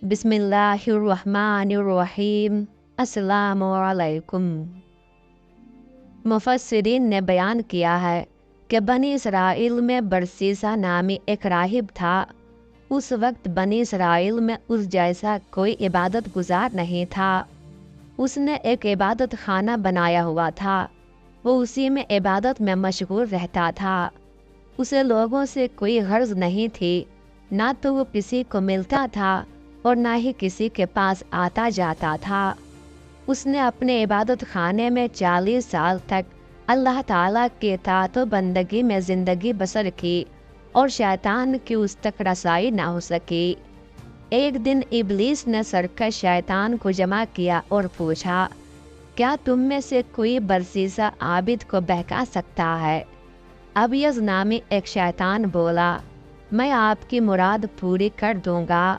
बिस्मिल्लाहिर्रहमानिर्रहीम। अस्सलामु अलैकुम। मुफस्सिरीन ने बयान किया है कि बनी इसराइल में बरसीसा नामी एक राहिब था। उस वक्त बनी इसराइल में उस जैसा कोई इबादत गुजार नहीं था। उसने एक इबादत खाना बनाया हुआ था। वो उसी में इबादत में मशगूल रहता था। उसे लोगों से कोई गर्ज नहीं थी, ना तो वो किसी को मिलता था और ना ही किसी के पास आता जाता था। उसने अपने इबादत खाने में 40 साल तक अल्लाह ताला के इताअत व बंदगी में ज़िंदगी बसर की और शैतान की उस तक रसाई ना हो सकी। एक दिन इब्लीस ने सरकश शैतान को जमा किया और पूछा, क्या तुम में से कोई बरसीसा आबिद को बहका सकता है? अबियज़ नामी एक शैतान बोला, मैं आपकी मुराद पूरी कर दूंगा।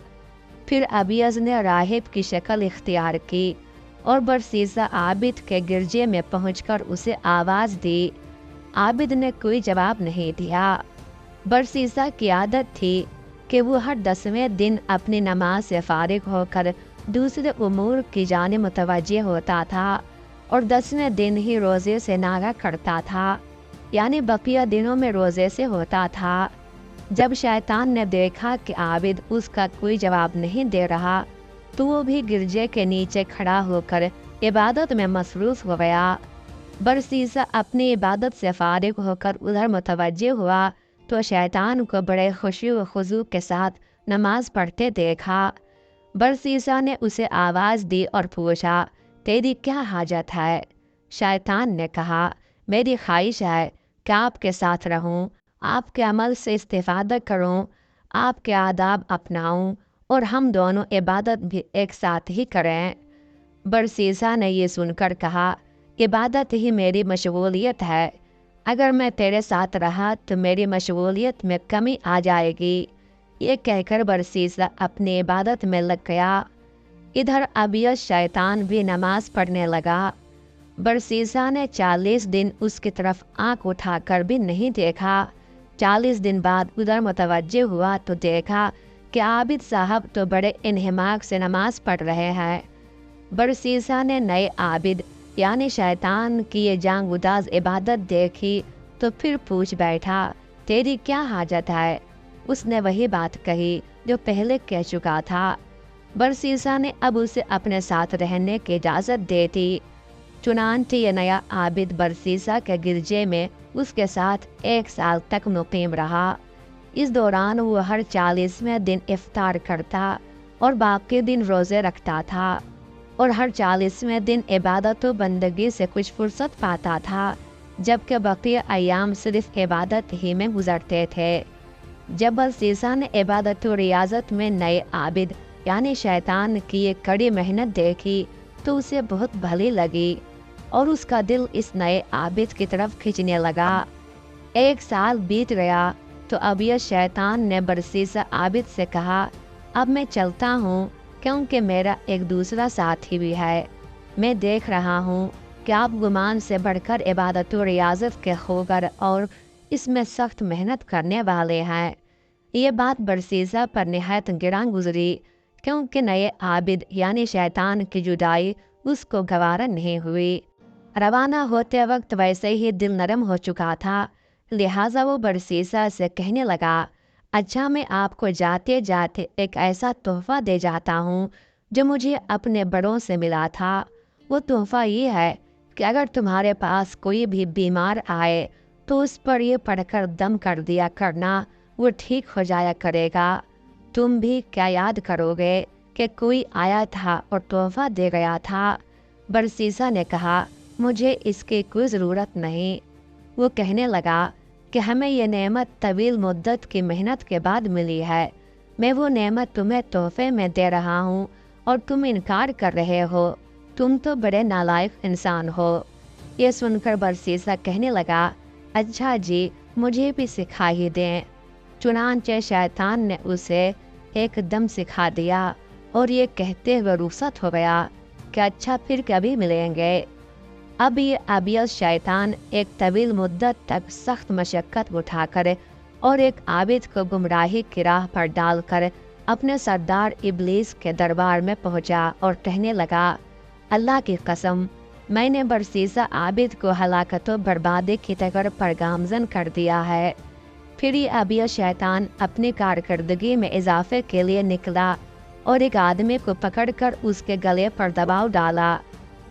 फिर अबियज़ ने राहिब की शक्ल इख्तियार की और बरसीसा आबिद के गिरजे में पहुंचकर उसे आवाज़ दी। आबिद ने कोई जवाब नहीं दिया। बरसीसा की आदत थी कि वो हर 10वें दिन अपनी नमाज से फारिग होकर दूसरे उमूर की जानिब मुतवज्जे होता था और 10वें दिन ही रोज़े से नागा करता था, यानी बकिया दिनों में रोज़े से होता था। जब शैतान ने देखा कि आबिद उसका कोई जवाब नहीं दे रहा, तो वो भी गिरजे के नीचे खड़ा होकर इबादत में मसरूफ़ हो गया। बरसीसा अपनी इबादत से फारिग होकर उधर मुतवज्जे हुआ तो शैतान को बड़े खुशी व खुजू के साथ नमाज पढ़ते देखा। बरसीसा ने उसे आवाज़ दी और पूछा, तेरी क्या हाजत है? शैतान ने कहा, मेरी ख्वाहिश है कि आपके साथ रहूं, आपके अमल से इस्तिफादा करूं, आपके आदाब अपनाऊं और हम दोनों इबादत भी एक साथ ही करें। बरसीसा ने ये सुनकर कहा, इबादत ही मेरी मशगूलियत है। अगर मैं तेरे साथ रहा तो मेरी मशगूलियत में कमी आ जाएगी। ये कहकर बरसीसा अपनी इबादत में लग गया। इधर अबियस शैतान भी नमाज पढ़ने लगा। बरसीसा ने 40 दिन उसकी तरफ आंख उठाकर भी नहीं देखा। 40 दिन बाद उधर मुतवज्जे हुआ तो देखा कि आबिद साहब तो बड़े इन्हिमाक से नमाज पढ़ रहे हैं। बरसीसा ने नए आबिद यानी शैतान की ये जांगुदाज इबादत देखी तो फिर पूछ बैठा, तेरी क्या हाजत है? उसने वही बात कही जो पहले कह चुका था। बरसीसा ने अब उसे अपने साथ रहने की इजाज़त दे दी। चुनांचे ये नया आबिद बरसीसा के गिरजे में उसके साथ 1 साल तक मुकीम रहा। इस दौरान वो हर 40वें दिन इफ्तार करता और बाकी दिन रोज़े रखता था और हर 40वें दिन इबादत व बंदगी से कुछ फुर्सत पाता था, जबकि बक़िया अयाम सिर्फ इबादत ही में गुजरते थे। जब बरसीसा ने इबादत व रियाजत में नए आबिद यानी शैतान की एक कड़ी मेहनत देखी तो उसे बहुत भली लगी और उसका दिल इस नए आबिद की तरफ खींचने लगा। 1 साल बीत गया तो अब यह शैतान ने बरसीसा आबिद से कहा, अब मैं चलता हूँ क्योंकि मेरा एक दूसरा साथी भी है। मैं देख रहा हूँ कि आप गुमान से बढ़कर इबादत व रियाजत के खोगर और इसमें सख्त मेहनत करने वाले हैं। ये बात बरसीसा पर निहायत गिरां गुजरी क्योंकि नए आबिद यानी शैतान की जुदाई उसको गवारा नहीं हुई। रवाना होते वक्त वैसे ही दिल नरम हो चुका था, लिहाजा वो बरसीसा से कहने लगा, अच्छा मैं आपको जाते जाते एक ऐसा तोहफ़ा दे जाता हूँ जो मुझे अपने बड़ों से मिला था। वो तोहफ़ा ये है कि अगर तुम्हारे पास कोई भी बीमार आए तो उस पर ये पढ़कर दम कर दिया करना, वो ठीक हो जाया करेगा। तुम भी क्या याद करोगे कि कोई आया था और तोहफ़ा दे गया था? बरसीसा ने कहा, मुझे इसकी कोई ज़रूरत नहीं। वो कहने लगा कि हमें यह नेमत तवील मुद्दत की मेहनत के बाद मिली है। मैं वो नेमत तुम्हें तोहफे में दे रहा हूँ और तुम इनकार कर रहे हो। तुम तो बड़े नालायक इंसान हो। ये सुनकर बरसीसा कहने लगा, अच्छा जी, मुझे भी सिखा ही दें। चुनांचे शैतान ने उसे एकदम सिखा दिया और ये कहते हुए रुखसत हो गया कि अच्छा फिर कभी मिलेंगे। अब ये अबियस शैतान एक तवील मुद्दत तक सख्त मशक्क़त उठाकर और एक आबिद को गुमराही की राह पर डालकर अपने सरदार इब्लीस के दरबार में पहुंचा और कहने लगा, अल्लाह की कसम, मैंने बरसीसा आबिद को हलाकत व बर्बादी की तरफ पर गामजन कर दिया है। फिर ये अभी शैतान अपनी कारकर्दगी में इजाफे के लिए निकला और एक आदमी को पकड़कर उसके गले पर दबाव डाला।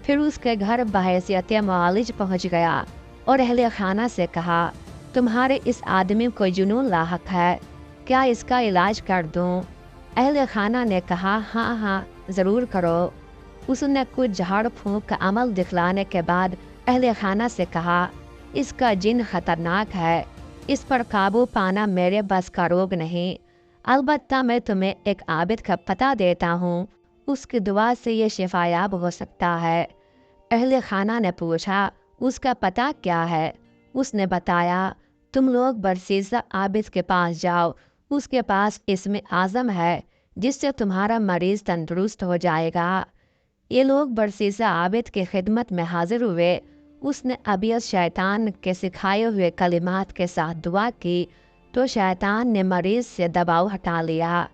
फिर उसके घर बहैसियत मुआलिज पहुंच गया और अहले खाना से कहा, तुम्हारे इस आदमी को जुनून लाहक है, क्या इसका इलाज कर दूं? अहले खाना ने कहा, हाँ हाँ ज़रूर करो। उसने कुछ झाड़ फूंक का अमल दिखलाने के बाद अहले खाना से कहा, इसका जिन खतरनाक है, इस पर काबू पाना मेरे बस का रोग नहीं। अलबत्ता मैं तुम्हें एक आबिद का पता देता हूँ, उसकी दुआ से ये शिफायाब हो सकता है। अहले खाना ने पूछा, उसका पता क्या है? उसने बताया, तुम लोग बरसीसा आबिद के पास जाओ, उसके पास इसमें आज़म है जिससे तुम्हारा मरीज़ तंदुरुस्त हो जाएगा। ये लोग बरसीसा आबिद की खिदमत में हाजिर हुए। उसने अबियत शैतान के सिखाए हुए कलिमात के साथ दुआ की तो शैतान ने मरीज़ से दबाव हटा लिया।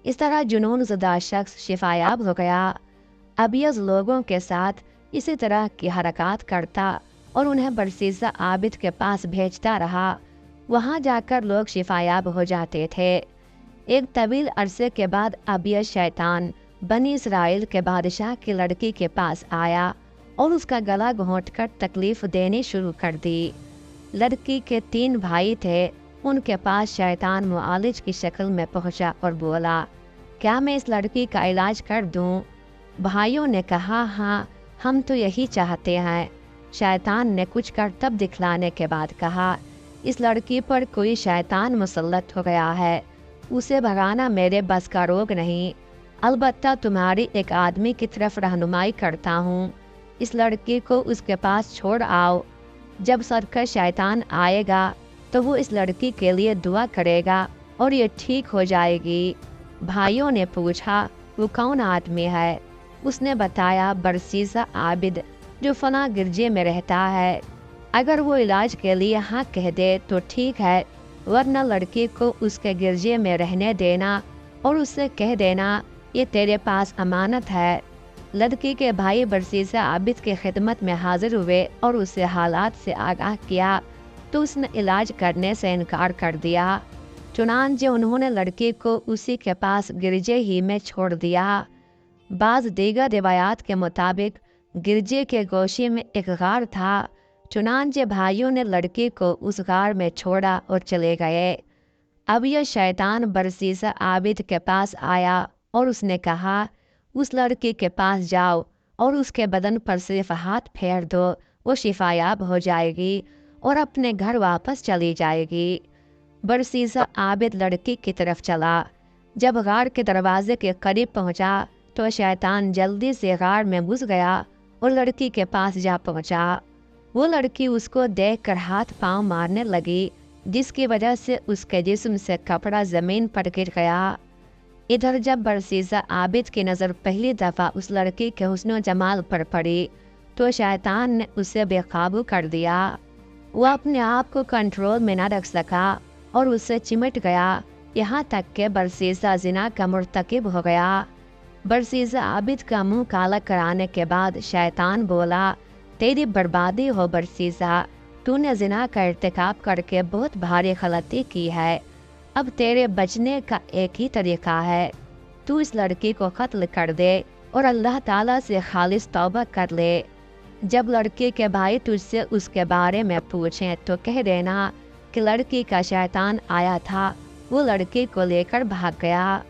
इस तरह जुनून ज़दा शख्स शिफायाब हो गया। अबियत लोगों के साथ इसी तरह की हरकत करता और उन्हें बरसीसा आबिद के पास भेजता रहा। वहाँ जाकर लोग शिफायाब हो जाते थे। एक तवील अरसे के बाद अबियत शैतान बनी इसराइल के बादशाह की लड़की के पास आया और उसका गला घोंटकर तकलीफ़ देनी शुरू कर दी। लड़की के 3 भाई थे। उनके पास शैतान मुआलिज की शक्ल में पहुंचा और बोला, क्या मैं इस लड़की का इलाज कर दूं? भाइयों ने कहा, हाँ हम तो यही चाहते हैं। शैतान ने कुछ करतब दिखलाने के बाद कहा, इस लड़की पर कोई शैतान मुसल्लत हो गया है, उसे भगाना मेरे बस का रोग नहीं। अलबत्ता तुम्हारी एक आदमी की तरफ रहनुमाई करता हूँ, इस लड़की को उसके पास छोड़ आओ। जब सरकश शैतान आएगा तो वो इस लड़की के लिए दुआ करेगा और ये ठीक हो जाएगी। भाइयों ने पूछा, वो कौन आदमी है? उसने बताया, बरसीसा आबिद जो फना गिरजे में रहता है। अगर वो इलाज के लिए हाँ कह दे तो ठीक है, वरना लड़की को उसके गिरजे में रहने देना और उससे कह देना ये तेरे पास अमानत है। लड़की के भाई बरसीसा आबिद की खिदमत में हाजिर हुए और उससे हालात से आगाह किया तो उसने इलाज करने से इनकार कर दिया। चुनांचे उन्होंने लड़की को उसी के पास गिरजे ही में छोड़ दिया। बाज़ दीगर रिवायात के मुताबिक गिरजे के गोशी में एक गार था। चुनांचे भाइयों ने लड़की को उस गार में छोड़ा और चले गए। अब यह शैतान बरसीसा आबिद के पास आया और उसने कहा, उस लड़की के पास जाओ और उसके बदन पर सिर्फ हाथ फेर दो, वो शिफायाब हो जाएगी और अपने घर वापस चली जाएगी। बरसीसा आबिद लड़की की तरफ चला। जब गार के दरवाजे के करीब पहुंचा तो शैतान जल्दी से गार में घुस गया और लड़की के पास जा पहुंचा। वो लड़की उसको देखकर हाथ पांव मारने लगी, जिसकी वजह से उसके जिस्म से कपड़ा ज़मीन पर गिर गया। इधर जब बरसीसा आबिद की नज़र पहली दफ़ा उस लड़की के हुस्न जमाल पर पड़ी तो शैतान ने उसे बेकाबू कर दिया। वह अपने आप को कंट्रोल में न रख सका और उससे चिमट गया, यहाँ तक कि बरसीसा जिना का मुर्तकिब हो गया। बरसीसा आबिद का मुंह काला कराने के बाद शैतान बोला, तेरी बर्बादी हो बरसीसा, तूने जिना का इर्तिकाब करके बहुत भारी गलती की है। अब तेरे बचने का एक ही तरीका है, तू इस लड़की को कत्ल कर दे और अल्लाह ताला से खालिस तौबा कर ले। जब लड़की के भाई तुझसे उसके बारे में पूछें तो कह देना कि लड़की का शैतान आया था, वो लड़की को लेकर भाग गया।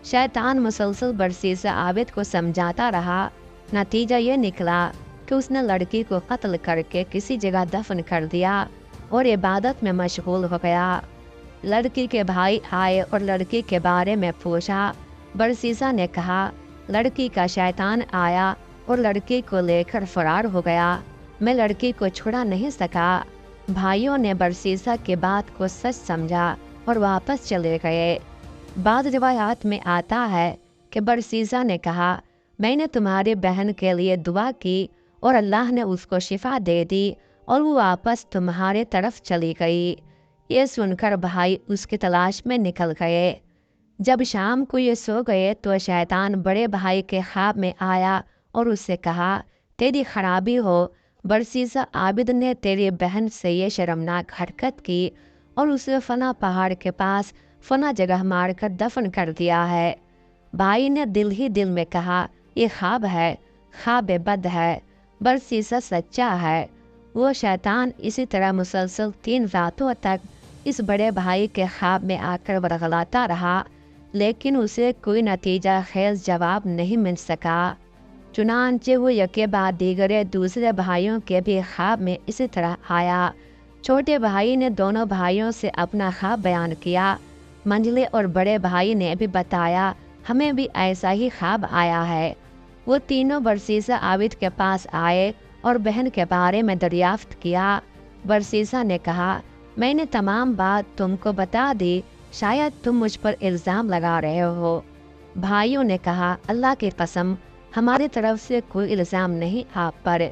शैतान मुसलसल बरसीसा आबिद को समझाता रहा। नतीजा ये निकला कि उसने लड़की को कत्ल करके किसी जगह दफन कर दिया और इबादत में मशगूल हो गया। लड़की के भाई आए और लड़की के बारे में पूछा। बरसीसा ने कहा, लड़की का शैतान आया और लड़की को लेकर फरार हो गया, मैं लड़की को छुड़ा नहीं सका। भाइयों ने बरसीसा की बात को सच समझा और वापस चले गए। बाद रिवायात में आता है कि बरसीसा ने कहा, मैंने तुम्हारी बहन के लिए दुआ की और अल्लाह ने उसको शिफा दे दी और वो वापस तुम्हारे तरफ चली गई। ये सुनकर भाई उसकी तलाश में निकल गए। जब शाम को ये सो गए तो शैतान बड़े भाई के ख्वाब में आया और उससे कहा, तेरी खराबी हो, बरसीसा आबिद ने तेरी बहन से ये शर्मनाक हरकत की और उसे फना पहाड़ के पास फना जगह मारकर दफन कर दिया है। भाई ने दिल ही दिल में कहा, ये ख्वाब है, ख्वाब बद है, बरसीसा सच्चा है। वो शैतान इसी तरह मुसलसल 3 रातों तक इस बड़े भाई के ख्वाब में आकर बरगलाता रहा, लेकिन उसे कोई नतीजा खेज जवाब नहीं मिल सका। चुनांचे वो यके बाद दीगरे दूसरे भाइयों के भी ख्वाब में इसी तरह आया। छोटे भाई ने दोनों भाइयों से अपना ख्वाब बयान किया। मंझले और बड़े भाई ने भी बताया, हमें भी ऐसा ही ख्वाब आया है। वो तीनों बरसीसा आबिद के पास आए और बहन के बारे में दरियाफ्त किया। बरसीसा ने कहा, मैंने तमाम बात तुमको बता दी, शायद तुम मुझ पर इल्ज़ाम लगा रहे हो। भाइयों ने कहा, अल्लाह की कसम, हमारी तरफ से कोई इल्ज़ाम नहीं आप पर।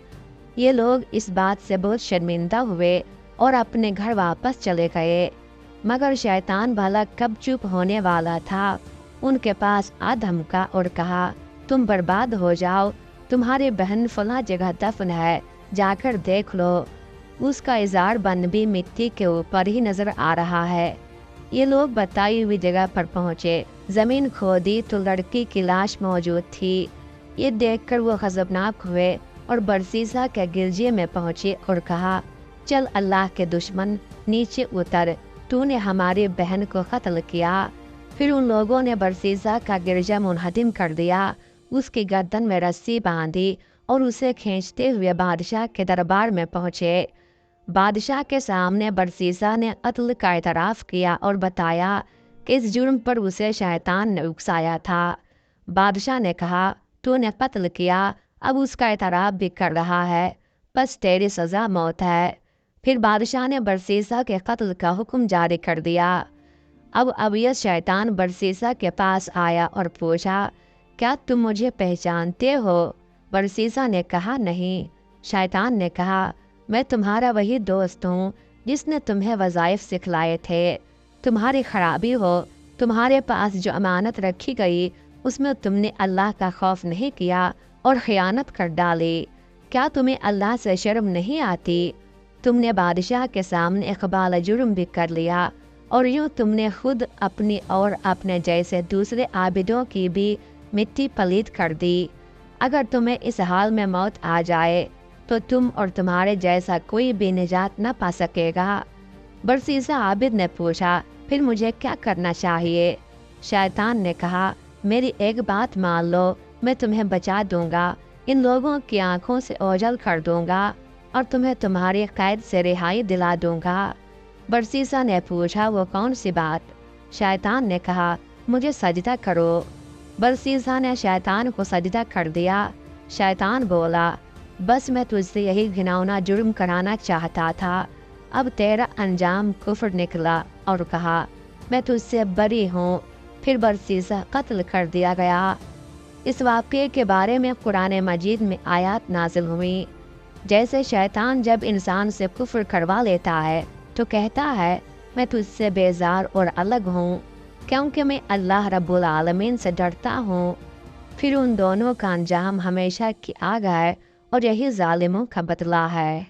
ये लोग इस बात से बहुत शर्मिंदा हुए और अपने घर वापस चले गए। मगर शैतान भला कब चुप होने वाला था। उनके पास आ धमका और कहा, तुम बर्बाद हो जाओ, तुम्हारी बहन फला जगह दफन है, जाकर देख लो। उसका इजार बन भी मिट्टी के ऊपर ही नजर आ रहा है। ये लोग बताई हुई जगह पर पहुँचे। ज़मीन खोदी तो लड़की की लाश मौजूद थी। ये देखकर वो गज़बनाक हुए और बरसीसा के गिरजे में पहुँचे और कहा, चल अल्लाह के दुश्मन, नीचे उतर, तूने हमारी बहन को कत्ल किया। फिर उन लोगों ने बरसीसा का गिरजा मुनहदिम कर दिया, उसकी गर्दन में रस्सी बांधी और उसे खींचते हुए बादशाह के दरबार में पहुँचे। बादशाह के सामने बरसीसा ने कत्ल का एतराफ़ किया और बताया कि इस जुर्म पर उसे शैतान ने उकसाया था। बादशाह ने कहा, तूने कत्ल किया, अब उसका एतराफ़ भी कर रहा है, बस तेरी सज़ा मौत है। फिर बादशाह ने बरसीसा के कत्ल का हुक्म जारी कर दिया। अब यह शैतान बरसीसा के पास आया और पूछा, क्या तुम मुझे पहचानते हो? बरसीसा ने कहा, नहीं। शैतान ने कहा, मैं तुम्हारा वही दोस्त हूँ जिसने तुम्हें वज़ाइफ सिखलाए थे। तुम्हारी खराबी हो, तुम्हारे पास जो अमानत रखी गई उसमें तुमने अल्लाह का खौफ नहीं किया और ख़यानत कर डाली। क्या तुम्हें अल्लाह से शर्म नहीं आती? तुमने बादशाह के सामने इक़बाल जुर्म भी कर लिया और यूँ तुमने खुद अपनी और अपने जैसे दूसरे आबिदों की भी मिट्टी पलीत कर दी। अगर तुम्हें इस हाल में मौत आ जाए तो तुम और तुम्हारे जैसा कोई भी निजात न पा सकेगा। बरसीसा आबिद ने पूछा, फिर मुझे क्या करना चाहिए? शैतान ने कहा, मेरी एक बात मान लो, मैं तुम्हें बचा दूंगा, इन लोगों की आंखों से ओझल कर दूंगा और तुम्हें तुम्हारी कैद से रिहाई दिला दूंगा। बरसीसा ने पूछा, वो कौन सी बात? शैतान ने कहा, मुझे सजदा करो। बरसीसा ने शैतान को सजदा कर दिया। शैतान बोला, बस मैं तुझसे यही घिनौना जुर्म कराना चाहता था, अब तेरा अंजाम कुफ्र निकला। और कहा, मैं तुझसे बरी हूँ। फिर बरसीसा कत्ल कर दिया गया। इस वाक़ये के बारे में कुरान मजीद में आयत नाजिल हुई। जैसे शैतान जब इंसान से कुफ्र करवा लेता है तो कहता है, मैं तुझसे बेजार और अलग हूँ क्योंकि मैं अल्लाह रब्बुल आलमीन से डरता हूँ। फिर उन दोनों का अंजाम हमेशा की आग है और यही जालिमों का बदला है।